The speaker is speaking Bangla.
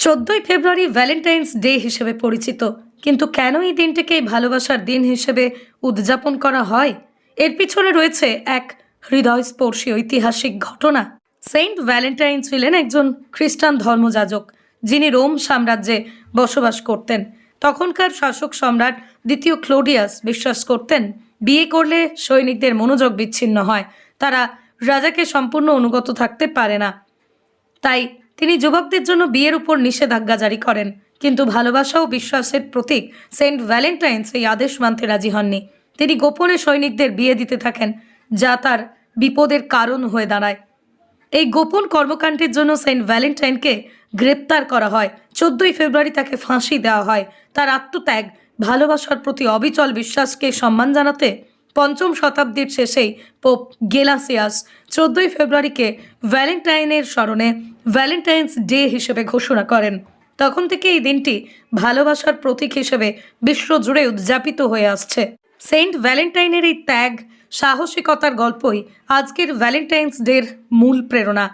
14ই ফেব্রুয়ারি ভ্যালেন্টাইন্স ডে হিসেবে পরিচিত, কিন্তু কেন এই দিনটিকে ভালোবাসার দিন হিসেবে উদযাপন করা হয়? এর পিছনে রয়েছে এক হৃদয়স্পর্শী ঐতিহাসিক ঘটনা। সেন্ট ভ্যালেন্টাইন ছিলেন একজন খ্রিস্টান ধর্মযাজক, যিনি রোম সাম্রাজ্যে বসবাস করতেন। তখনকার শাসক সম্রাট দ্বিতীয় ক্লোডিয়াস বিশ্বাস করতেন, বিয়ে করলে সৈনিকদের মনোযোগ বিচ্ছিন্ন হয়, তারা রাজাকে সম্পূর্ণ অনুগত থাকতে পারে না। তাই তিনি যুবকদের জন্য বিয়ের উপর নিষেধাজ্ঞা জারি করেন। কিন্তু ভালোবাসা ও বিশ্বাসের প্রতীক সেন্ট ভ্যালেন্টাইন্স এই আদেশ মানতে রাজি হননি। তিনি গোপনে সৈনিকদের বিয়ে দিতে থাকেন, যা তার বিপদের কারণ হয়ে দাঁড়ায়। এই গোপন কর্মকাণ্ডের জন্য সেন্ট ভ্যালেন্টাইনকে গ্রেপ্তার করা হয়। 14ই ফেব্রুয়ারি তাকে ফাঁসি দেওয়া হয়। তার আত্মত্যাগ, ভালোবাসার প্রতি অবিচল বিশ্বাসকে সম্মান জানাতে 5ম শতাব্দীর শেষেই পোপ গেলাসিয়াস 14ই ফেব্রুয়ারিকে ভ্যালেন্টাইনের স্মরণে ভ্যালেন্টাইন্স ডে হিসেবে ঘোষণা করেন। তখন থেকে এই দিনটি ভালোবাসার প্রতীক হিসেবে বিশ্বজুড়ে উদযাপিত হয়ে আসছে। সেন্ট ভ্যালেন্টাইনের এই ত্যাগ, সাহসিকতার গল্পই আজকের ভ্যালেন্টাইন্স ডের মূল প্রেরণা।